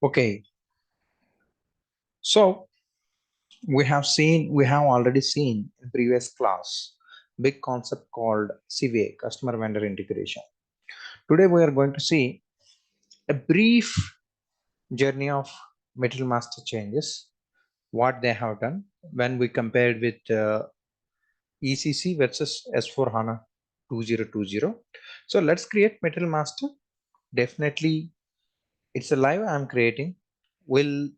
Okay, so we have already seen in previous class big concept called CVA, customer vendor integration. Today we are going to see a brief journey of material master changes, what they have done when we compared with ECC versus S4 HANA 2020. So let's create material master. Definitely it's a live I'm creating. We'll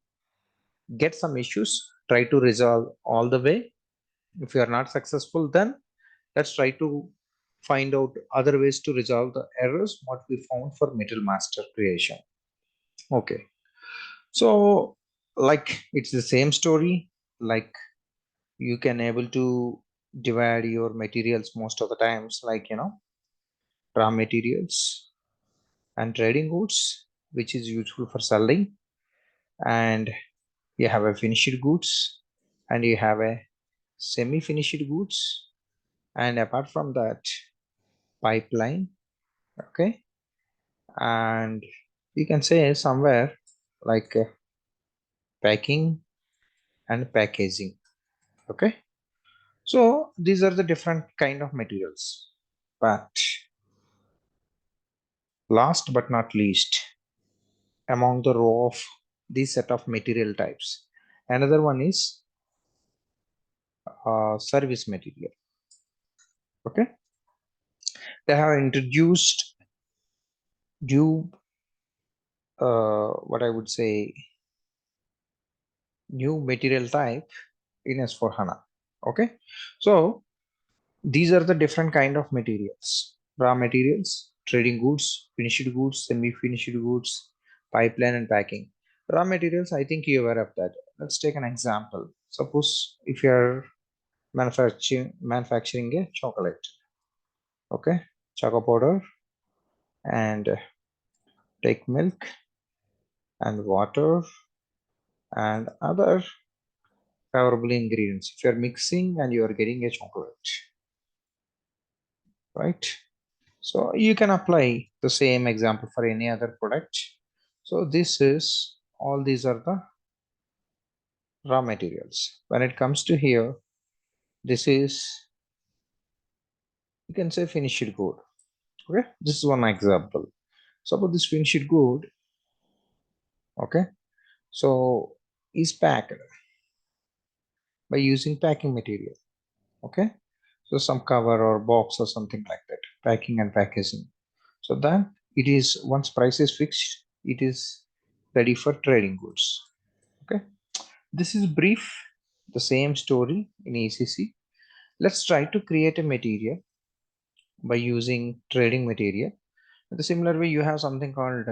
get some issues, try to resolve all the way. If you are not successful, then let's try to find out other ways to resolve the errors what we found for material master creation. Okay, so like it's the same story. Like you can able to divide your materials most of the times, like raw materials and trading goods, which is useful for selling, and you have a finished goods and you have a semi-finished goods, and apart from that pipeline. Okay, and you can say somewhere like packing and packaging. Okay, so these are the different kind of materials, but last but not least, among the row of these set of material types, another one is service material. Okay, they have introduced new what I would say new material type in S4 HANA. Okay, so these are the different kind of materials: raw materials, trading goods, finished goods, semi-finished goods, pipeline, and packing. Raw materials, I think you're aware of that. Let's take an example. Suppose if you're manufacturing a chocolate, okay, chocolate powder, and take milk and water and other favorable ingredients. If you're mixing and you're getting a chocolate, right? So you can apply the same example for any other product. So this is all these are the raw materials. When it comes to here, this is, you can say, finished good. Okay, this is one example. Suppose this finished good, okay, so is packed by using packing material. Okay, so some cover or box or something like that, packing and packaging. So then it is, once price is fixed, it is ready for trading goods. Okay, this is brief, the same story in ECC. Let's try to create a material by using trading material. In the similar way, you have something called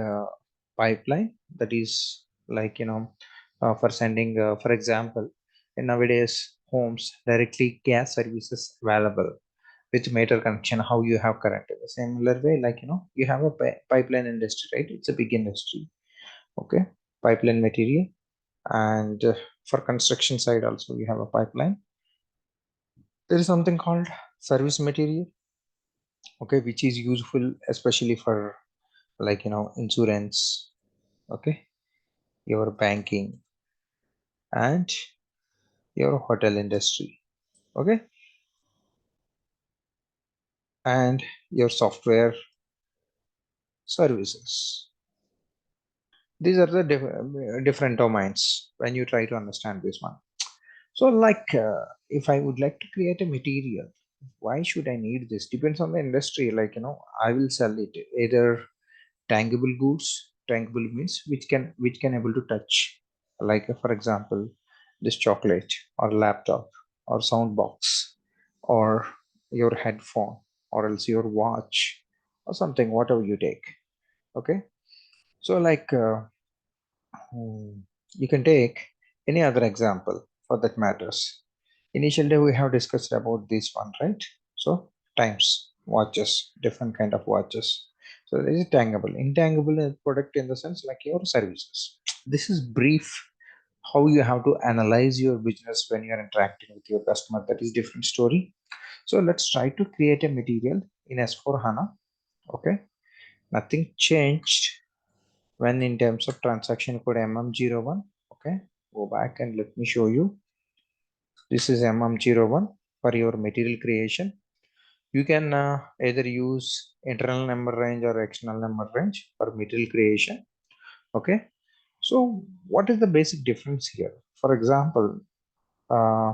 pipeline, that is like for sending, for example, in nowadays homes directly gas services available with meter connection. How you have current in the similar way, like you have a pipeline industry, right? It's a big industry. Okay, pipeline material, and for construction side also you have a pipeline. There is something called service material, okay, which is useful especially for like insurance, okay, your banking and your hotel industry, okay, and your software services. These are the different domains when you try to understand this one. So like if I would like to create a material, why should I need this? Depends on the industry. Like I will sell it either tangible goods. Tangible means which can able to touch, like for example this chocolate or laptop or sound box or your headphone or else your watch or something, whatever you take. Okay, so like you can take any other example for that matters. Initially we have discussed about this one, right? So times, watches, different kind of watches. So there is tangible, intangible product in the sense like your services. This is brief how you have to analyze your business when you are interacting with your customer. That is different story. So let's try to create a material in S4 HANA. Okay, nothing changed when in terms of transaction code mm01. Okay, go back and let me show you. This is mm01 for your material creation. You can either use internal number range or external number range for material creation. Okay, so what is the basic difference here? For example, uh,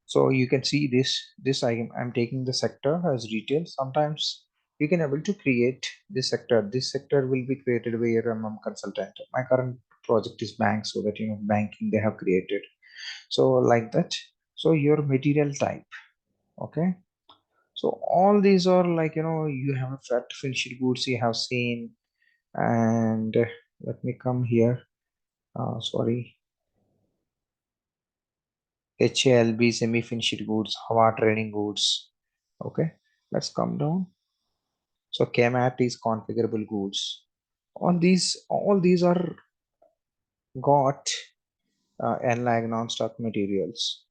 so you can see this I'm taking the sector as retail. Sometimes you can able to create this sector will be created by your consultant. My current project is bank, so that banking they have created, so like that. So your material type. Okay, so all these are like you have a fat finished goods you have seen. And let me come here. Sorry, HALB semi-finished goods, Hava trading goods. Okay, let's come down. So KMAT is configurable goods. All these are got NLAG non-stock materials.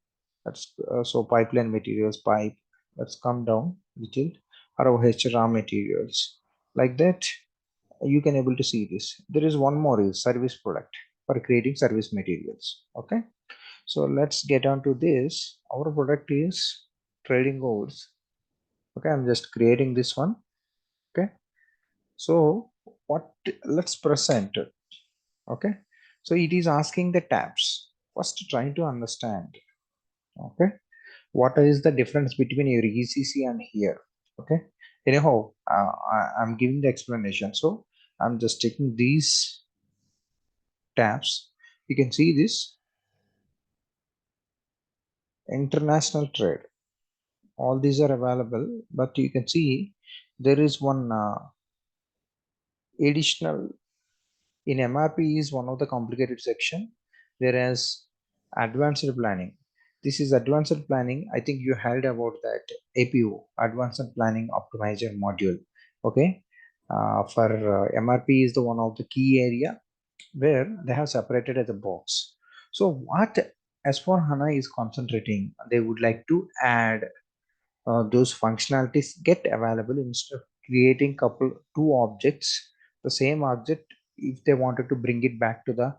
That's so pipeline materials, pipe. Let's come down little. ROH raw materials. Like that, you can able to see this. There is one more is service product for creating service materials. Okay. So let's get on to this. Our product is trading goods. Okay, I'm just creating this one. Okay, so what let's present it. Okay, so it is asking the tabs. First, trying to understand. Okay, what is the difference between your ECC and here? Okay, anyhow, I'm giving the explanation. So I'm just taking these tabs. You can see this international trade. All these are available, but you can see there is one additional in MRP is one of the complicated section, whereas advanced planning, this is advanced planning. I think you heard about that APO, advanced planning optimizer module. Okay, for MRP is the one of the key area where they have separated as a box. So what S4 HANA is concentrating, they would like to add those functionalities get available instead of creating couple two objects. The same object, if they wanted to bring it back to the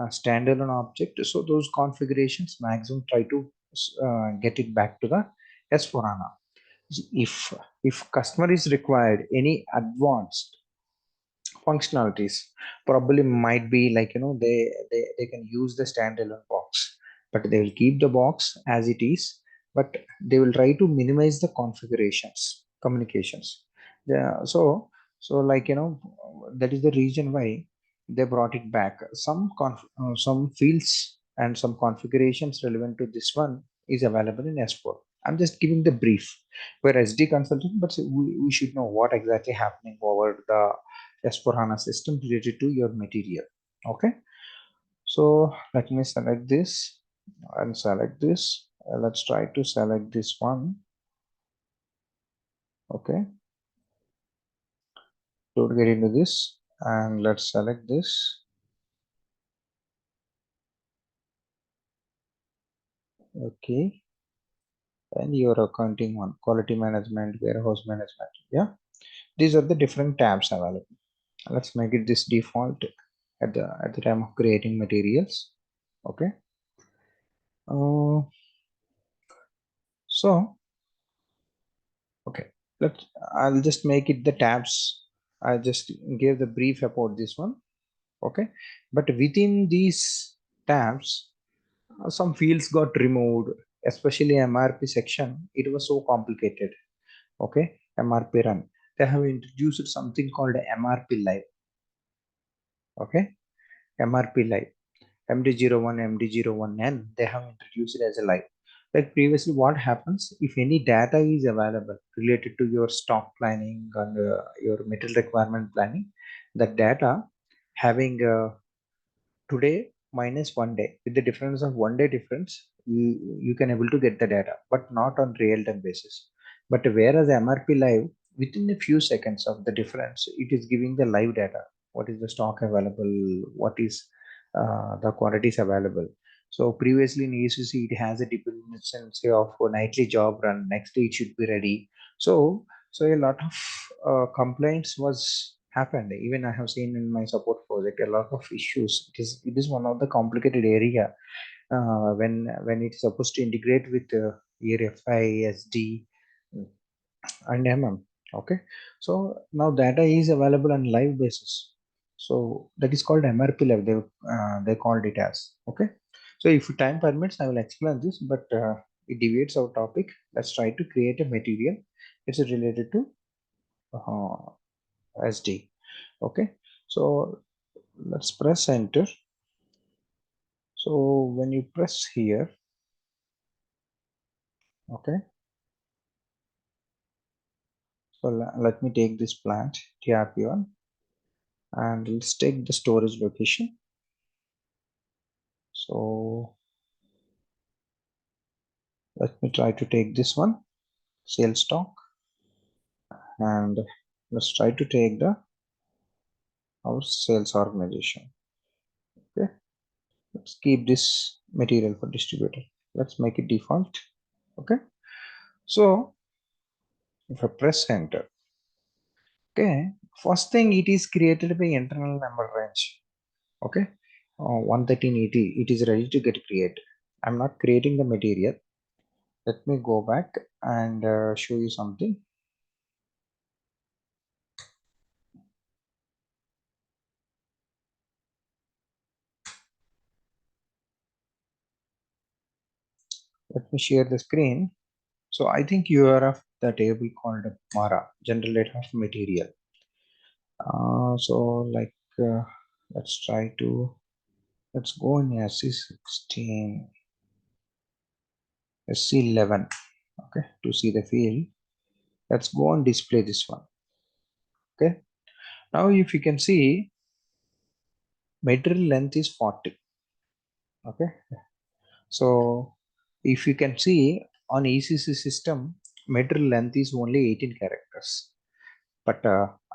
standalone object, so those configurations maximum try to get it back to the S4 HANA. If customer is required any advanced functionalities, probably might be like they can use the standalone box, but they will keep the box as it is, but they will try to minimize the configurations communications. Yeah, so like that is the reason why they brought it back. Some fields and some configurations relevant to this one is available in S4. I'm just giving the brief. We're SD consultant, but we should know what exactly happening over the S4 HANA system related to your material. Okay, so let me select this and select this. Let's try to select this one. Okay, don't get into this and let's select this. Okay, and your accounting one, quality management, warehouse management. Yeah, these are the different tabs available. Let's make it this default at the time of creating materials. Okay, uh, so okay, let's I'll just make it the tabs. I just gave the brief about this one. Okay, but within these tabs, some fields got removed, especially MRP section. It was so complicated. Okay, MRP run, they have introduced something called MRP live. Okay, MRP live, MD01, MD01N, they have introduced it as a live. Like previously, what happens if any data is available related to your stock planning and your material requirement planning, that data having today minus 1 day, with the difference of 1 day difference, you can able to get the data, but not on real time basis. But whereas MRP live, within a few seconds of the difference, it is giving the live data. What is the stock available? What is the quantities available? So previously in ECC, it has a dependency of a nightly job run. Next day it should be ready. So a lot of complaints was happened. Even I have seen in my support project a lot of issues. It is one of the complicated area when it's supposed to integrate with your FISD and Okay, so now data is available on live basis. So that is called MRP level. They called it as. Okay, so if time permits, I will explain this, but it deviates our topic. Let's try to create a material. It's related to uh, SD. Okay, so let's press enter. So when you press here, okay, so let me take this plant TRP1 and let's take the storage location. So let me try to take this one, sales stock, and let's try to take the our sales organization. Okay, let's keep this material for distributor. Let's make it default. Okay, so if I press enter, okay, first thing it is created by internal number range. Okay, 11380, it is ready to get created. I'm not creating the material. Let me go back and show you something. Let me share the screen. So I think you are of the table called Mara, general data of material. So like let's try to, let's go in SC16, SC11, okay, to see the field. Let's go and display this one. Okay, now if you can see, material length is 40. Okay, so if you can see on ECC system, material length is only 18 characters. But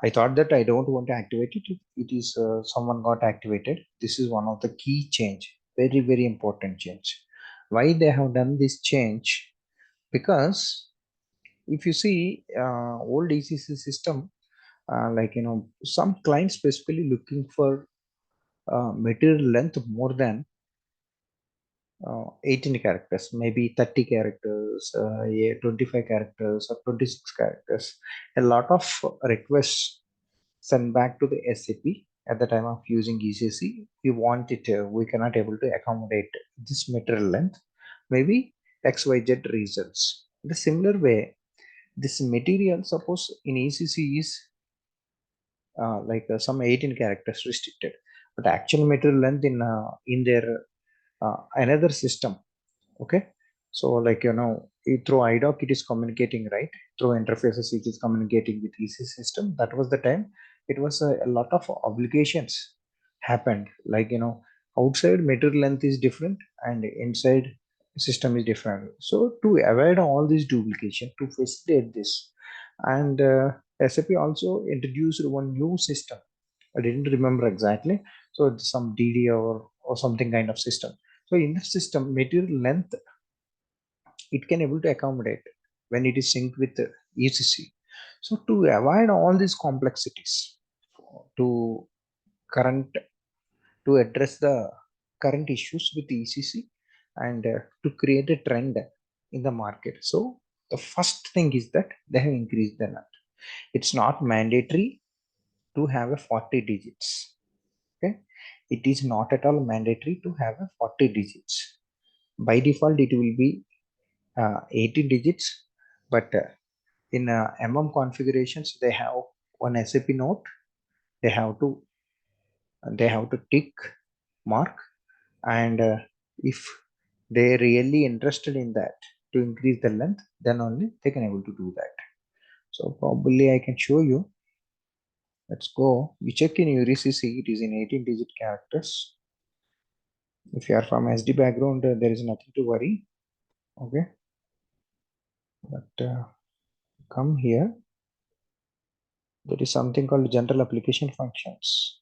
I thought that I don't want to activate it. It is someone got activated. This is one of the key change, very important change. Why they have done this change? Because if you see old ECC system, like some clients specifically looking for material length more than 18 characters, maybe 30 characters, yeah, 25 characters or 26 characters. A lot of requests sent back to the SAP at the time of using ECC. We want it, we cannot able to accommodate this material length, maybe XYZ reasons. The similar way, this material, suppose in ECC is like some 18 characters restricted, but actual material length in their another system. Okay, so like through IDOC it is communicating, right? Through interfaces it is communicating with EC system. That was the time it was a lot of obligations happened, like outside material length is different and inside system is different. So to avoid all this duplication, to facilitate this, and SAP also introduced one new system. I didn't remember exactly. So it's some DD or something kind of system. So in the system, material length it can able to accommodate when it is synced with the ECC. So to avoid all these complexities, to current to address the current issues with ECC, and to create a trend in the market. So the first thing is that they have increased the net. It's not mandatory to have a 40 digits. Okay, it is not at all mandatory to have a 40 digits. By default, it will be 80 digits, but in configurations, they have one SAP note. They have to tick mark, and if they really interested in that to increase the length, then only they can able to do that. So probably I can show you. Let's go. You check in your ECC, it is in 18 digit characters. If you are from SD background, there is nothing to worry. Okay, but come here. There is something called general application functions.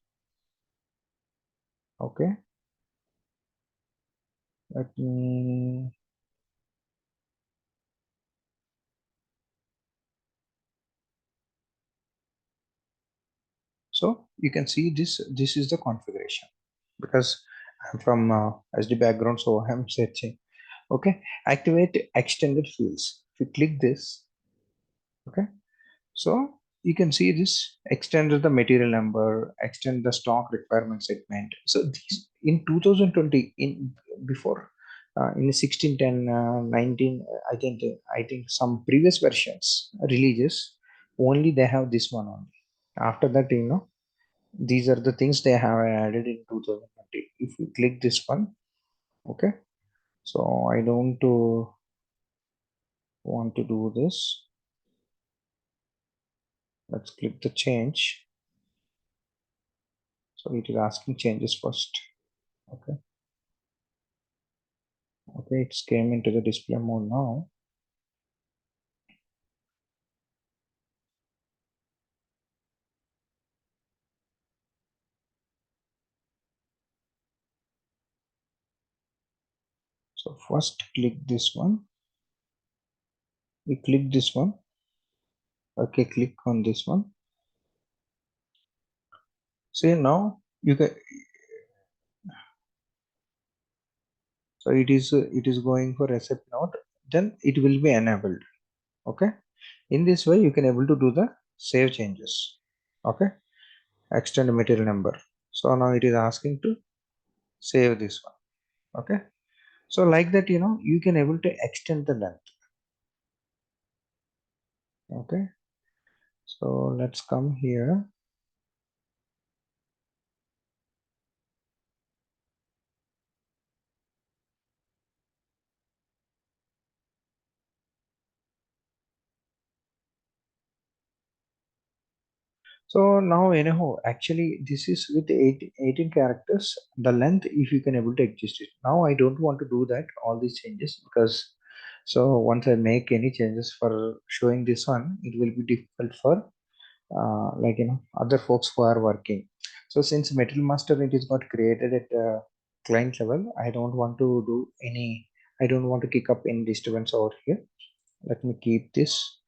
Okay, let me. So you can see this is the configuration, because I'm from SD background, so I'm searching. Okay, activate extended fields. If you click this, okay, so you can see this extend the material number, extend the stock requirement segment. So these in 2020, in before in 16, 10, 19, I think some previous versions releases only they have this one only. After that, these are the things they have added in 2020. If you click this one, okay, so I don't want to do this. Let's click the change. So it is asking changes first. Okay, okay, it's came into the display mode now. So first click this one. We click this one. Okay, click on this one. See now you can. So it is going for SAP node. Then it will be enabled. Okay. In this way, you can able to do the save changes. Okay. Extend material number. So now it is asking to save this one. Okay. So like that, you can able to extend the length. Okay. So let's come here. So now anyhow, actually this is with 18 characters. The length, if you can able to adjust it. Now I don't want to do that all these changes, because so once I make any changes for showing this one, it will be difficult for like other folks who are working. So since Material Master it is got created at client level, I don't want to do any. I don't want to kick up any disturbance over here. Let me keep this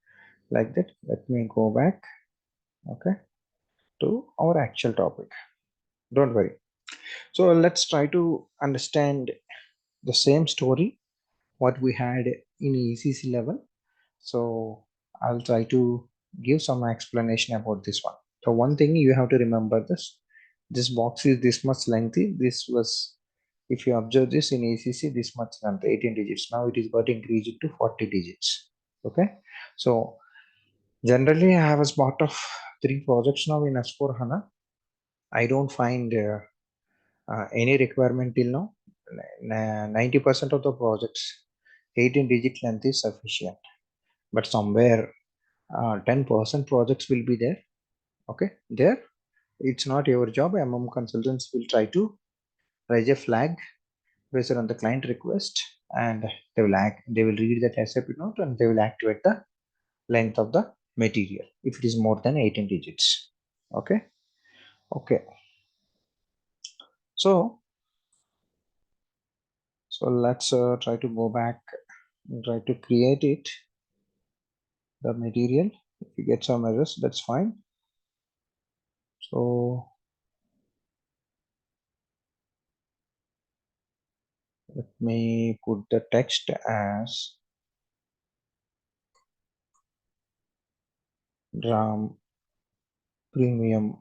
like that. Let me go back. Okay, to our actual topic. Don't worry. So let's try to understand the same story what we had in ECC level. So I'll try to give some explanation about this one. So one thing you have to remember, this box is this much lengthy. This was, if you observe this in ECC, this much length, 18 digits. Now it is got increased to 40 digits. Okay. So generally I have a spot of 3 projects now in S4 HANA. I don't find any requirement till now. 90% of the projects 18-digit length is sufficient, but somewhere 10% projects will be there. Okay, there it's not your job. Consultants will try to raise a flag based on the client request, and they will read that SAP note and they will activate the length of the material if it is more than 18 digits. Okay, okay. So let's try to go back and try to create it, the material. If you get some errors, that's fine. So let me put the text as RAM Premium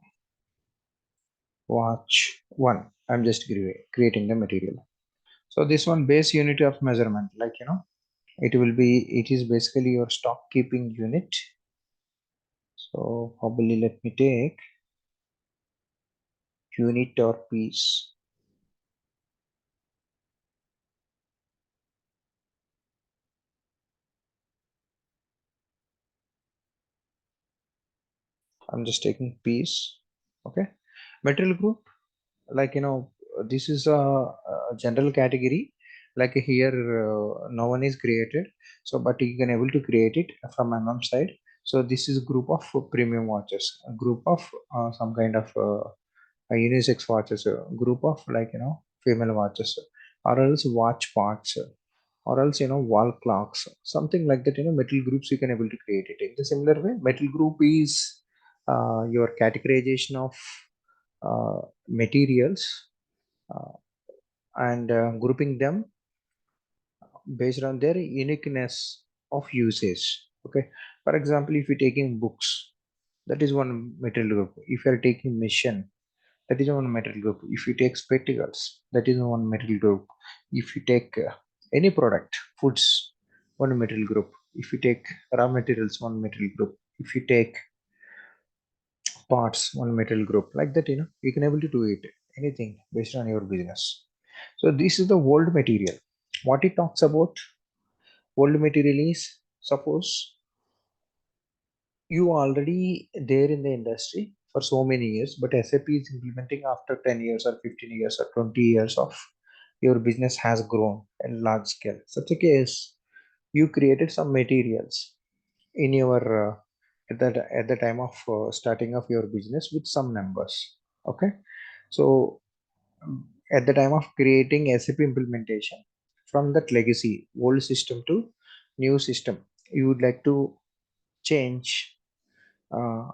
Watch 1. I'm just creating the material. So this one base unit of measurement, like it is basically your stock keeping unit. So probably let me take unit or piece. I'm just taking piece. Okay, material group, like this is a general category. Like here no one is created, so but you can able to create it from side. So this is a group of premium watches, a group of some kind of a unisex watches, a group of like female watches, or else watch parts, or else wall clocks, something like that. Metal groups you can able to create it in the similar way. Metal group is your categorization of materials, uh, and grouping them based on their uniqueness of usage. Okay, for example, if you're taking books, that is one material group. If you are taking machine, that is one material group. If you take spectacles, that is one material group. If you take any product, foods, one material group. If you take raw materials, one material group. If you take parts, one material group, like that, you can able to do it anything based on your business. So this is the world material. What it talks about world material is, suppose you already there in the industry for so many years, but SAP is implementing after 10 years or 15 years or 20 years of your business has grown in large scale. Such a case, you created some materials in your at the time of starting of your business with some numbers. Okay, so at the time of creating SAP implementation, from that legacy old system to new system, you would like to change, uh,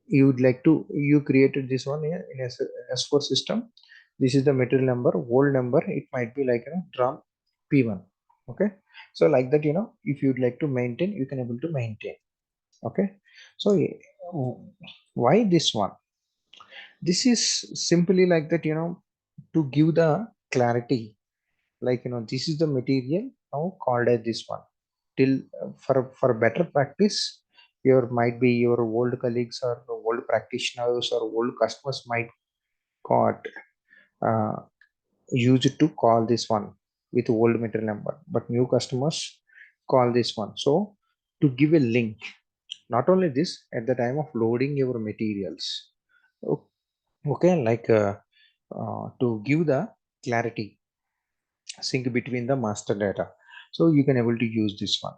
you would like to, you created this one here in S4 system. This is the material number, old number, it might be like, drum P1. Okay, so like that, if you'd like to maintain, you can able to maintain. Okay, so why this one? This is simply like that, to give the clarity, like, this is the material now called as this one. Till for better practice, your might be your old colleagues or old practitioners or old customers might got uh, used to call this one with old material number, but new customers call this one. So to give a link, not only this, at the time of loading your materials, okay, like to give the clarity, sync between the master data, so you can able to use this one.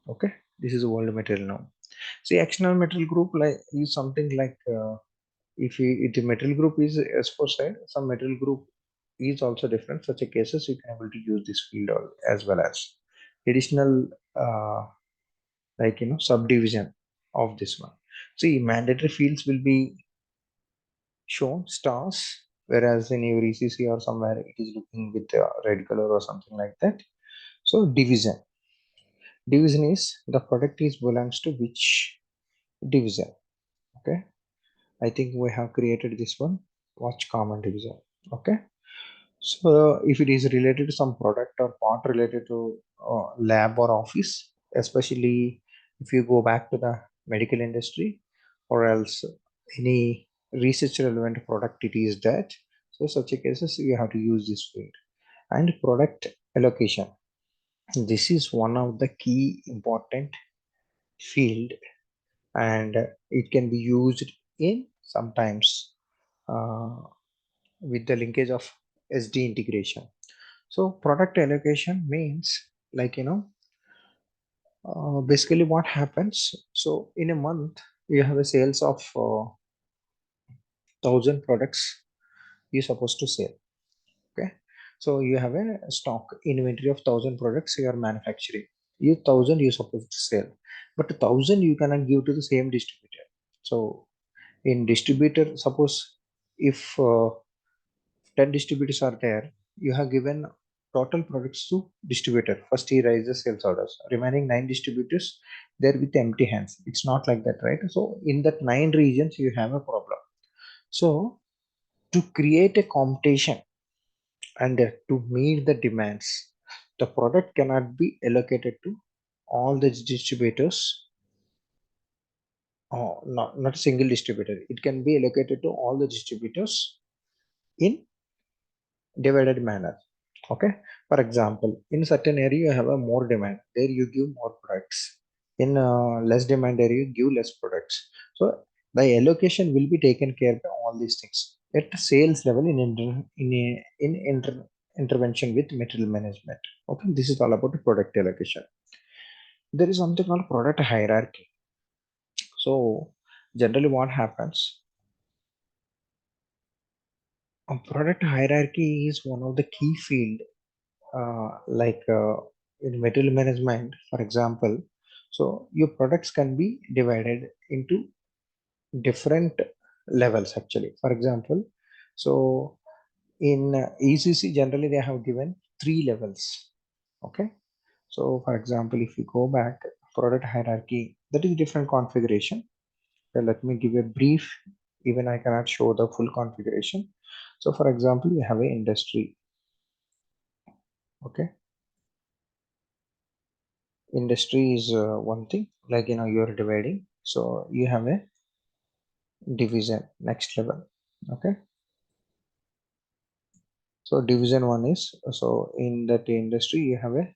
Okay, this is old material now. See, actional material group like is something like, if the material group is S4 side, some material group is also different. Such a cases, you can able to use this field as well as additional, uh, like, subdivision of this one. See, mandatory fields will be shown stars, whereas in your ECC or somewhere it is looking with red color or something like that. So division is the product is belongs to which division. Okay, I think we have created this one, watch common division. Okay, so if it is related to some product or part related to lab or office, especially if you go back to the medical industry, or else any research relevant product it is that, so such a cases you have to use this field. And product allocation, this is one of the key important field, and it can be used in sometimes uh, with the linkage of SD integration. So product allocation means, like, basically what happens. So in a month, you have a sales of 1,000 products you're supposed to sell. Okay, so you have a stock inventory of 1,000 products you are manufacturing. You 1,000 you're supposed to sell, but 1,000 you cannot give to the same distributor. So in distributor, suppose if 10 distributors are there, you have given total products to distributor, first he raises sales orders, remaining 9 distributors there with empty hands. It's not like that, right? So in that 9 regions you have a problem. So to create a competition and to meet the demands, the product cannot be allocated to all the distributors. Oh, not a single distributor, it can be allocated to all the distributors in divided manner. Okay, for example, in certain area you have a more demand, there you give more products. In less demand area, you give less products. So the allocation will be taken care by all these things at sales level in intervention with material management. Okay, this is all about the product allocation. There is something called product hierarchy. So generally what happens, a product hierarchy is one of the key field, like in material management, for example. So your products can be divided into different levels actually. For example, so in ECC generally they have given three levels. Okay. So for example, if you go back, product hierarchy, that is different configuration. So let me give a brief, even I cannot show the full configuration. So for example, you have a industry. Okay. Industry is one thing, like you're dividing. So you have a division next level. Okay. So division one is, so in that industry you have a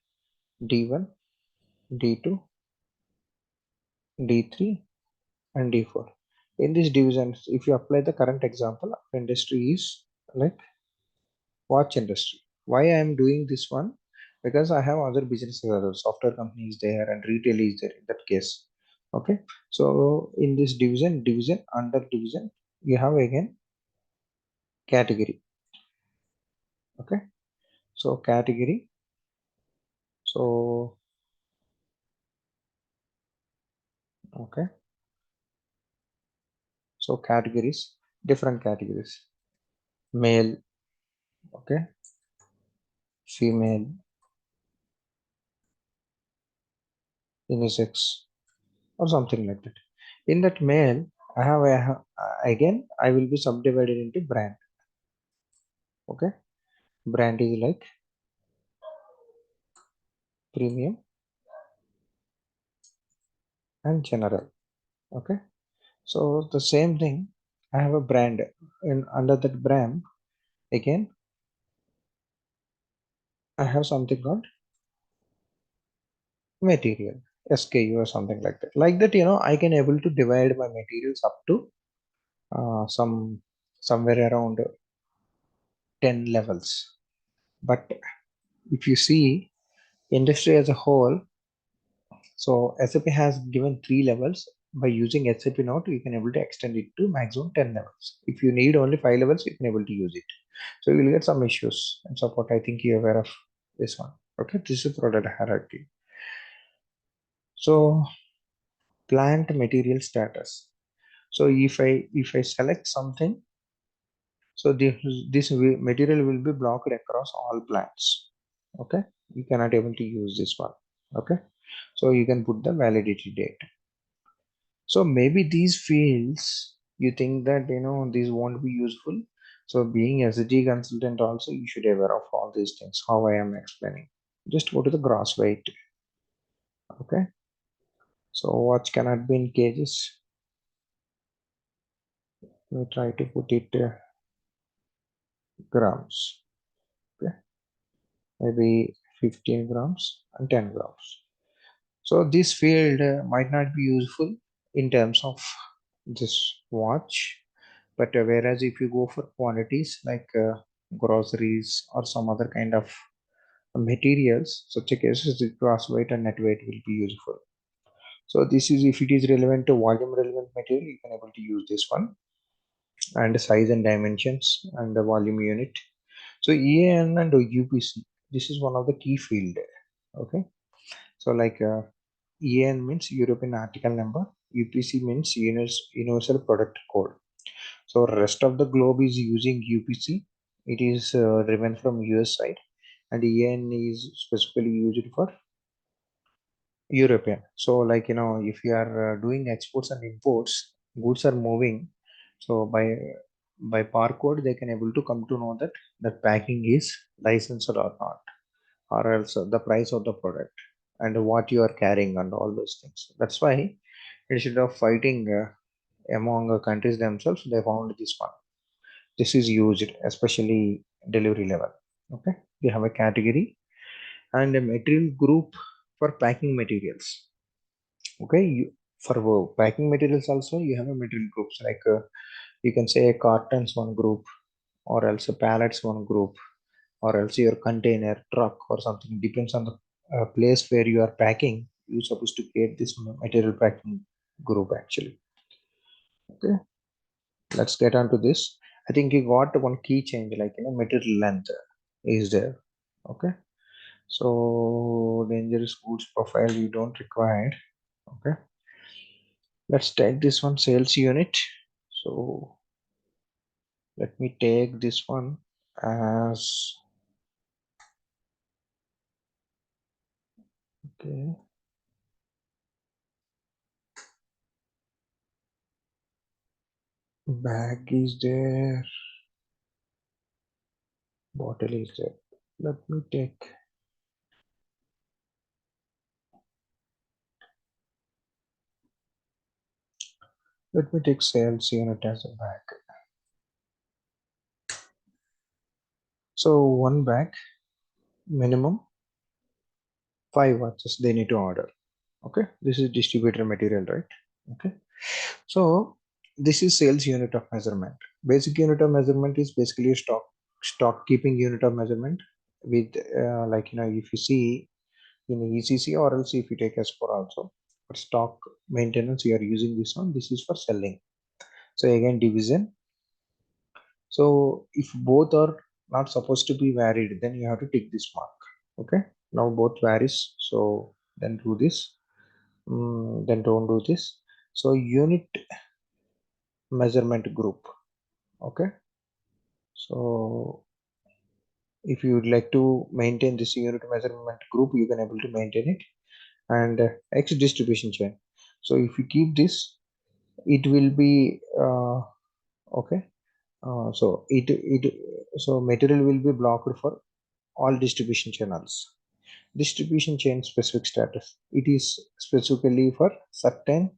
D1, D2, D3 and D4. In these divisions, if you apply the current example of industry is like watch industry. Why I am doing this one? Because I have other businesses, other software companies there and retail is there in that case. Okay. So in this division, under division, you have again category. Okay. So category. So, okay. So categories, different categories. Male, okay, female, unisex, or something like that. In that male, again I will be subdivided into brand. Okay, brand is like premium and general. Okay, so the same thing. I have a brand, and under that brand, again I have something called material, SKU or something like that. Like that, I can able to divide my materials up to somewhere around 10 levels. But if you see industry as a whole, so SAP has given three levels. By using SAP Note, you can able to extend it to maximum 10 levels. If you need only 5 levels, you can able to use it. So you will get some issues and support. I think you're aware of this one. Okay, this is product hierarchy. So plant material status. So if I select something, so this material will be blocked across all plants. Okay, you cannot able to use this one. Okay, so you can put the validity date. So maybe these fields you think that these won't be useful. So being as a G consultant also you should be aware of all these things. How I am explaining. Just go to the gross weight. Okay. So watch cannot be in kgs. We try to put it grams. Okay. Maybe 15 grams and 10 grams. So this field might not be useful in terms of this watch, but whereas if you go for quantities like groceries or some other kind of materials, such a cases the gross weight and net weight will be useful. So this is if it is relevant to volume relevant material, you can able to use this one, and size and dimensions and the volume unit. So EAN and UPC, this is one of the key field. Okay, so like EAN means European Article Number, UPC means Universal Product Code. So rest of the globe is using UPC. It is driven from US side, and EAN is specifically used for European. So like if you are doing exports and imports, goods are moving. So by barcode, they can able to come to know that that packing is licensed or not, or else the price of the product and what you are carrying and all those things. That's why instead of fighting among countries themselves, they found this one. This is used especially delivery level. Okay, we have a category and a material group for packing materials. Okay, for packing materials also you have a material groups like you can say cartons one group, or else a pallets one group, or else your container truck or something, depends on the place where you are packing. You're supposed to create this material packing group actually. Okay, let's get on to this. I think you got one key change, like material length is there. Okay, so dangerous goods profile you don't require. Okay, Let's take this one, sales unit. So let me take this one as, okay, bag is there, bottle is there. Let me take sales unit as a bag. So one bag, minimum 5 watches they need to order. Okay, this is distributor material, right? Okay, so this is sales unit of measurement. Basic unit of measurement is basically a stock keeping unit of measurement with like, if you see in ECC, or else if you take S4 also, for stock maintenance you are using this one. This is for selling. So again, division. So if both are not supposed to be varied, then you have to take this mark. Okay, now both varies, so then do this. Then don't do this. So unit measurement group. Okay, so if you would like to maintain this unit measurement group, you can able to maintain it. And X distribution chain. So if you keep this, it will be okay. So material will be blocked for all distribution channels. Distribution chain specific status, it is specifically for certain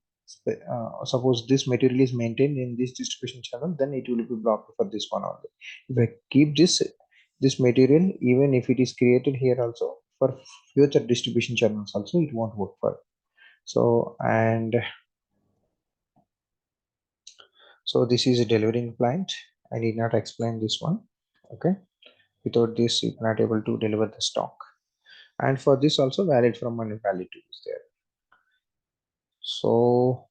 suppose this material is maintained in this distribution channel, then it will be blocked for this one only. If I keep this material, even if it is created here also, for future distribution channels also it won't work for. So, and so this is a delivering plant. I need not explain this one. Okay, without this you cannot able to deliver the stock. And for this also, valid from and valid to is there. So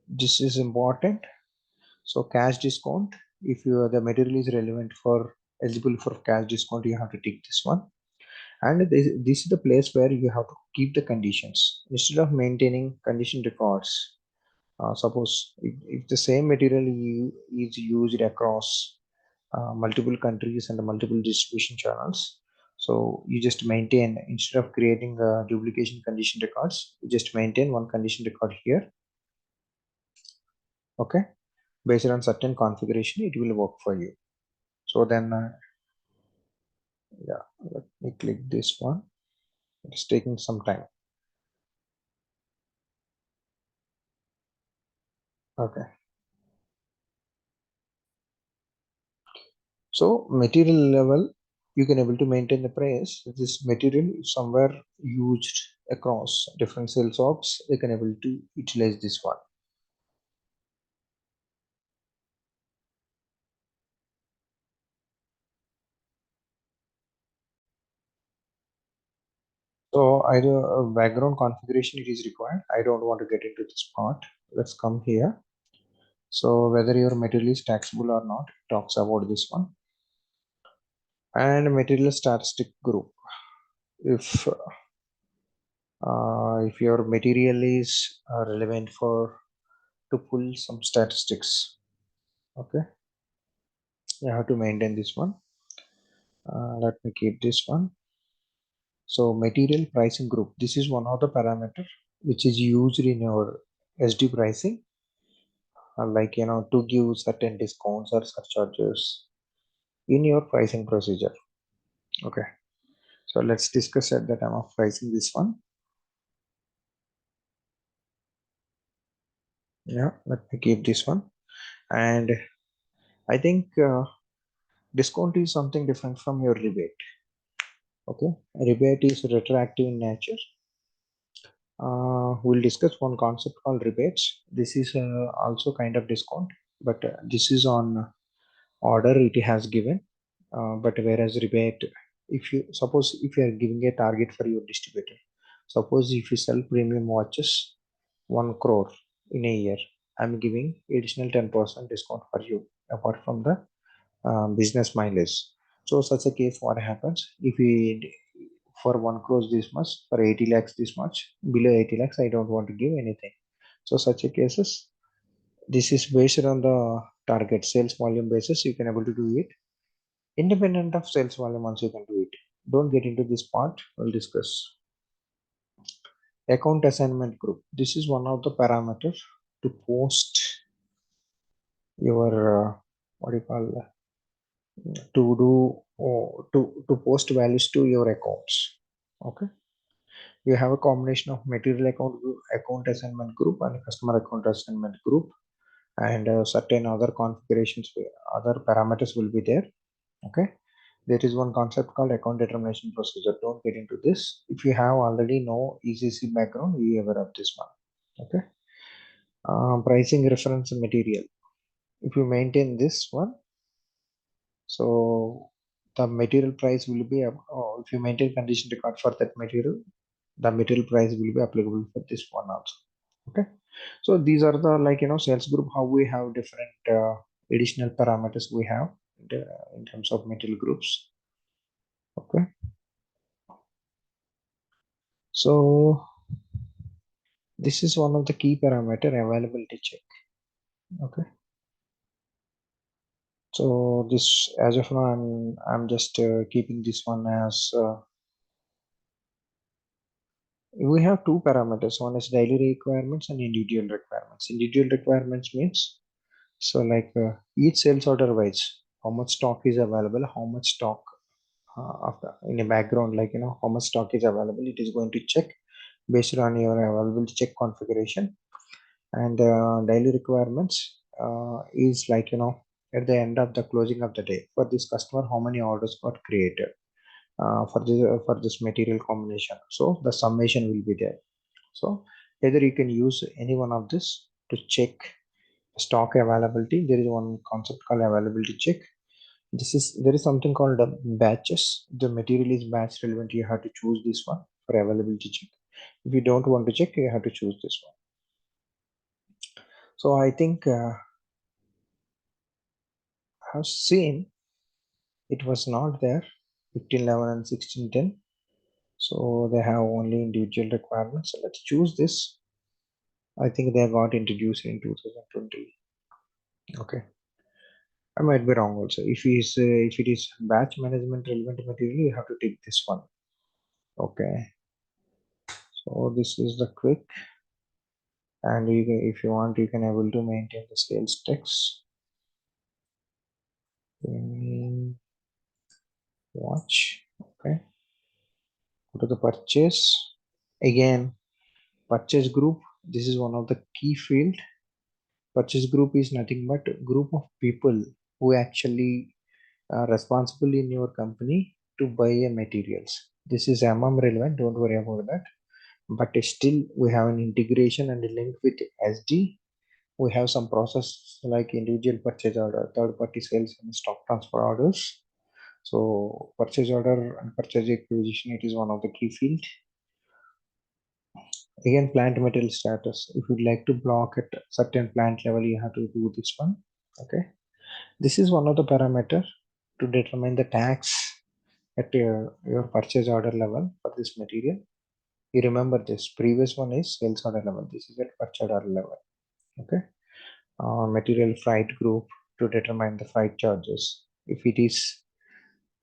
this is important. So cash discount, if you the material is relevant for eligible for cash discount, you have to take this one. And this is the place where you have to keep the conditions instead of maintaining condition records. Suppose if the same material is used across multiple countries and multiple distribution channels, so you just maintain, instead of creating duplication condition records, you just maintain one condition record here. Okay, based on certain configuration it will work for you. So then yeah, let me click this one. It's taking some time. Okay, so material level, you can able to maintain the price. This material is somewhere used across different sales ops, they can able to utilize this one. So either a background configuration it is required. I don't want to get into this part. Let's come here. So whether your material is taxable or not, it talks about this one. And material statistic group. If your material is relevant for to pull some statistics, okay, you have to maintain this one. Let me keep this one. So material pricing group, this is one of the parameter which is used in your SD pricing, like to give certain discounts or surcharges in your pricing procedure. Okay, so let's discuss at the time of pricing this one. Yeah, let me keep this one. And I think discount is something different from your rebate. Okay, rebate is retroactive in nature. We'll discuss one concept called rebates. This is also kind of discount, but this is on order it has given. But whereas rebate, if you suppose if you are giving a target for your distributor, suppose if you sell premium watches 1 crore in a year, I'm giving additional 10% discount for you apart from the business mileage. So such a case, what happens if we for 1 crore this much, for 80 lakhs this much, below 80 lakhs I don't want to give anything. So such a cases, this is based on the target sales volume basis. You can able to do it independent of sales volume. Also you can do it. Don't get into this part. We'll discuss account assignment group. This is one of the parameters to post your what do you call to do to post values to your accounts. Okay, you have a combination of material account assignment group and customer account assignment group, and certain other configurations, other parameters will be there. Okay, there is one concept called account determination procedure. Don't get into this. If you have already know ECC background, you aware of this one. Okay, pricing reference material. If you maintain this one, so the material price will be if you maintain condition record for that material, the material price will be applicable for this one also. Okay, so these are the, like, sales group, how we have different additional parameters we have in terms of material groups. Okay, so this is one of the key parameter, availability check. Okay, so this, as of now, I'm just keeping this one as we have two parameters. One is daily requirements and individual requirements. Individual requirements means, so like each sales order wise, how much stock is available, how much stock after in a background, like, how much stock is available, it is going to check based on your availability check configuration. And daily requirements is like, at the end of the closing of the day, for this customer, how many orders got created for this material combination. So the summation will be there. So either you can use any one of this to check stock availability. There is one concept called availability check. There is something called batches. The material is batch relevant. You have to choose this one for availability check. If you don't want to check, you have to choose this one. So I think I have seen it was not there 1511 and 1610. So they have only individual requirements. So let's choose this. I think they got introduced in 2020. Okay, I might be wrong also. If it is batch management relevant material, you have to take this one. Okay, so this is the quick, and you can, if you want, you can able to maintain the sales text. Watch. Okay, go to the purchase again. Purchase group. This is one of the key field. Purchase group is nothing but a group of people who actually are responsible in your company to buy a materials. This is MM relevant. Don't worry about that. But still, we have an integration and a link with SD. We have some process like individual purchase order, third party sales, and stock transfer orders. So purchase order and purchase acquisition, it is one of the key field. Again, plant material status. If you'd like to block at certain plant level, you have to do this one. Okay. This is one of the parameter to determine the tax at your purchase order level for this material. You remember this. Previous one is sales order level. This is at purchase order level. Okay. Material freight group to determine the freight charges. If it is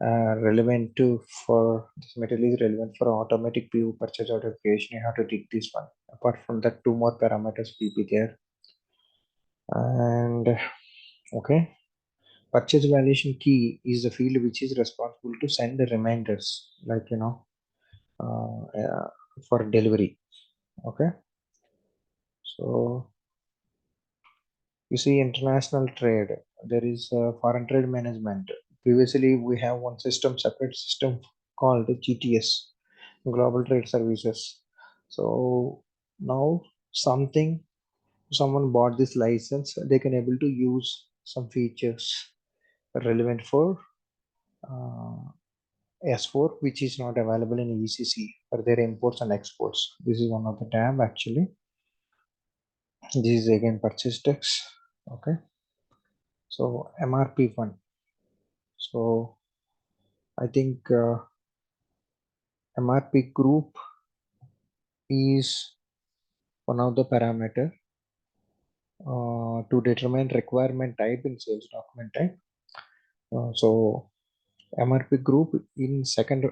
relevant to for this material is relevant for automatic PO purchase order creation, you have to take this one. Apart from that, two more parameters will be there. And okay, purchase valuation key is the field which is responsible to send the reminders, like, for delivery. Okay, so you see international trade, there is foreign trade management. Previously we have one system, separate system called GTS, global trade services. So now something, someone bought this license, they can able to use some features relevant for uh, S4, which is not available in ECC for their imports and exports. This is one of the tab actually. This is again purchase tax. Okay, so MRP1. So I think MRP group is one of the parameter. to determine requirement type in sales document type. So MRP group in second,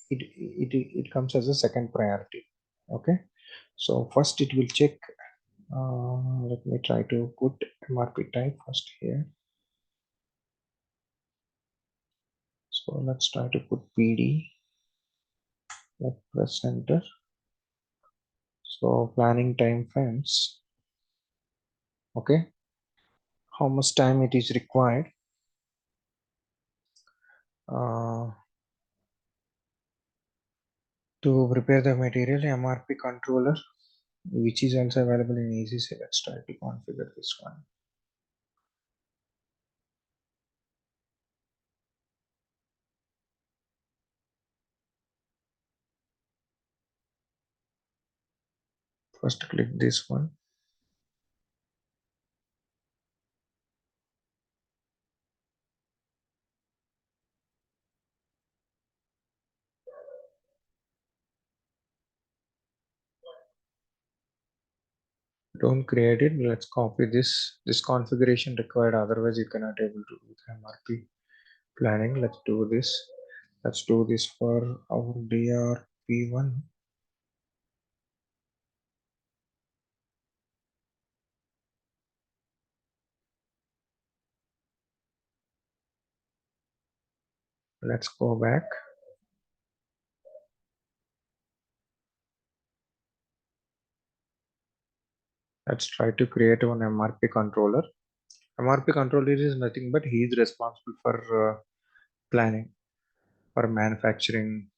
it comes as a second priority. Okay, so first it will check. Let me try to put MRP type first here. So let's try to put PD. Let press enter. So planning time frames. Okay, how much time it is required uh, to prepare the material. MRP controller, which is also available in ECC. Let's try to configure this one. First click this one. Don't create it. Let's copy this configuration required, otherwise you cannot able to do the MRP planning. Let's do this for our DRP1. Let's go back. Let's try to create one MRP controller. MRP controller is nothing but he is responsible for planning, for manufacturing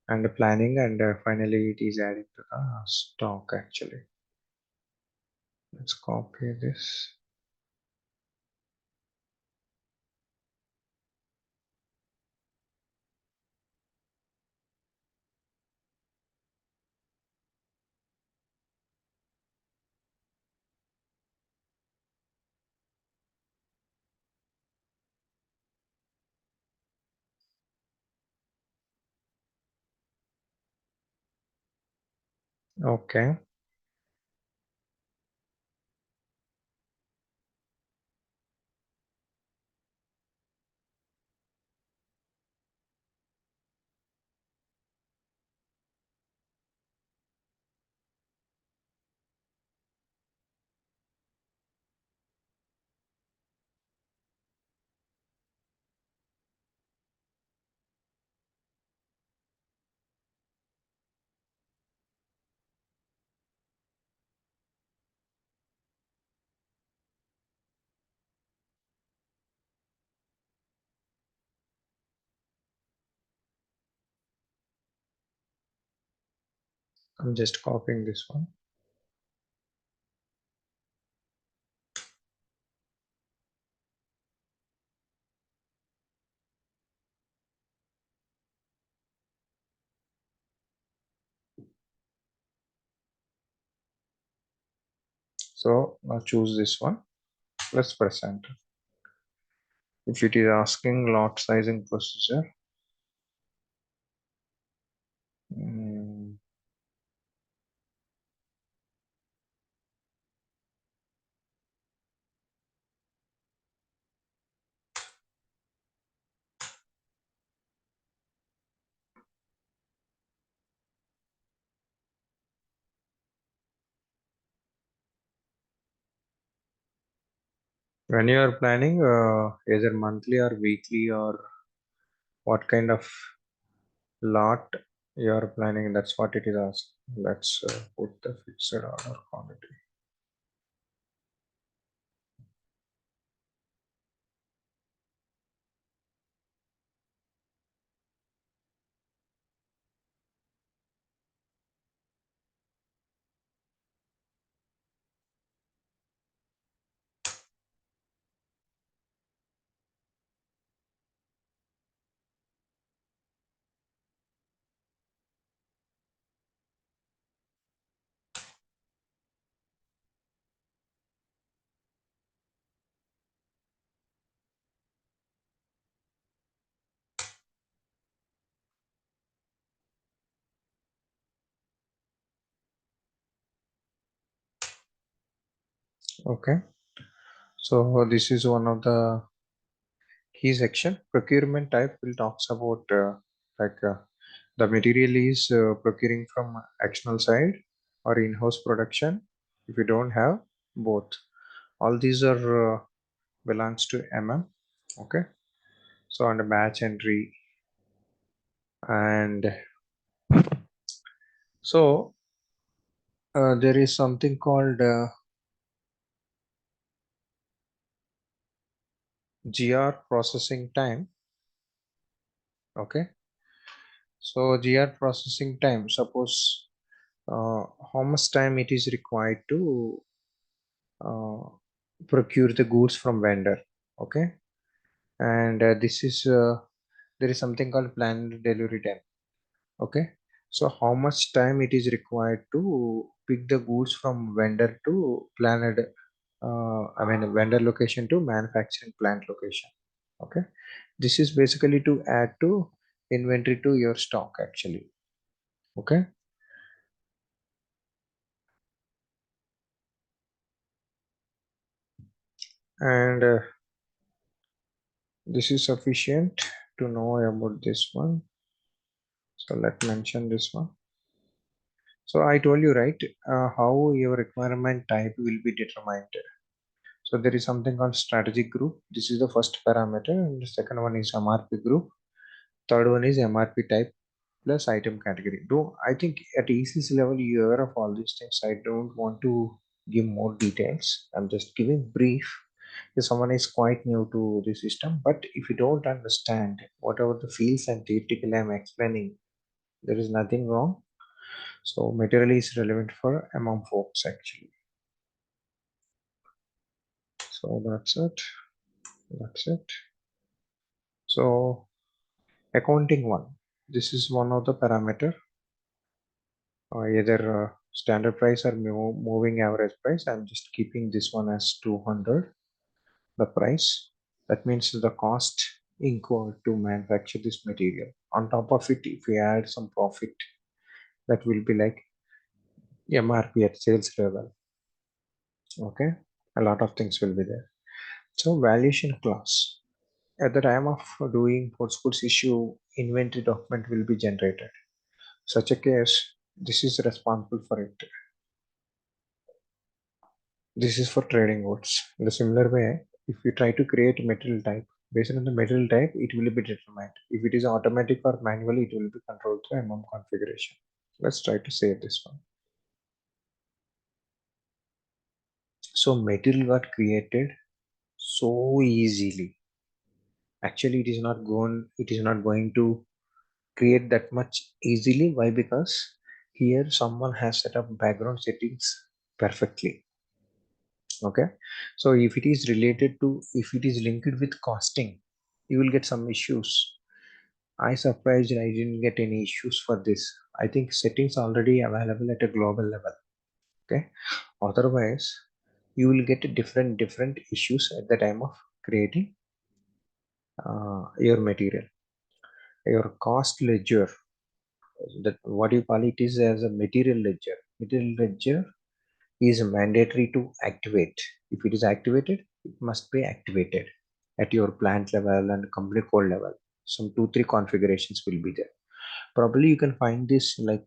and planning, and finally it is added to the stock actually. Let's copy this. Okay, I'm just copying this one. So now choose this one. Let's press enter. If it is asking lot sizing procedure, mm, when you are planning either monthly or weekly or what kind of lot you are planning, that's what it is asking. Let's put the fixed order quantity. Okay, so this is one of the key section. Procurement type will talks about like the material is procuring from external side or in-house production. If you don't have both, all these are belongs to Okay, so under batch entry, and so there is something called GR processing time. Okay, so GR processing time, suppose how much time it is required to uh, procure the goods from vendor. Okay, and this is there is something called planned delivery time. Okay, so how much time it is required to pick the goods from vendor to planned I mean vendor location to manufacturing plant location. Okay, this is basically to add to inventory to your stock actually. Okay, and this is sufficient to know about this one. So let's mention this one. So I told you, right, how your requirement type will be determined. So there is something called strategic group. This is the first parameter, and the second one is MRP group. Third one is MRP type plus item category. Do I think at ECC level you are aware of all these things? I don't want to give more details. I'm just giving brief. If someone is quite new to the system, but if you don't understand whatever the fields and theoretically I'm explaining, there is nothing wrong. So material is relevant for among folks actually. So that's it. That's it. So accounting one. This is one of the parameter, either standard price or moving average price. I'm just keeping this one as 200. The price. That means the cost incurred to manufacture this material. On top of it, if we add some profit, that will be like MRP at sales level. Okay, a lot of things will be there. So valuation clause. At the time of doing post goods issue, inventory document will be generated. Such a case, this is responsible for it. This is for trading goods. In the similar way, if you try to create material type, based on the material type, it will be determined. If it is automatic or manual, it will be controlled through configuration. Let's try to save this one. So material got created so easily. Actually, it is not going to create that much easily. Why? Because here someone has set up background settings perfectly. Okay, so if it is related to, if it is linked with costing, you will get some issues. I surprised I didn't get any issues for this. I think settings already available at a global level. Okay, otherwise you will get different issues at the time of creating your material. Your cost ledger, that what you call it is as a material ledger. Material ledger is mandatory to activate. If it is activated, it must be activated at your plant level and company code level. Some 2 3 configurations will be there. Probably you can find this like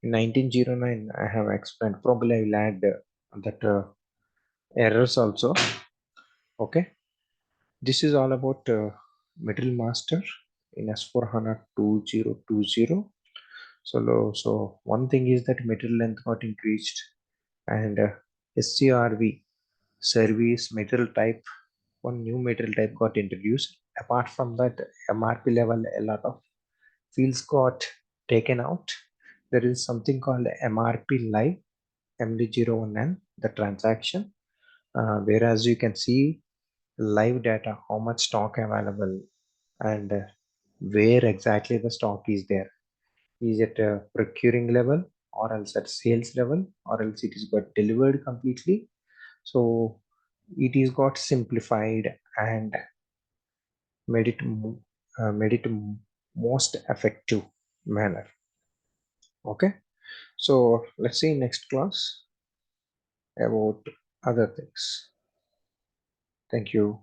in 1909 I have explained. Probably I will add that errors also. Okay, this is all about middle master in S4 HANA 2020. So one thing is that material length got increased, and SCRV, service material type, one new material type got introduced. Apart from that, MRP level, a lot of fields got taken out. There is something called MRP live, MD01N, the transaction, whereas you can see live data, how much stock available, and where exactly the stock is there. Is it a procuring level, or else at sales level, or else it is got delivered completely? So it is got simplified and made it made it most effective manner. Okay, So let's see next class about other things. Thank you.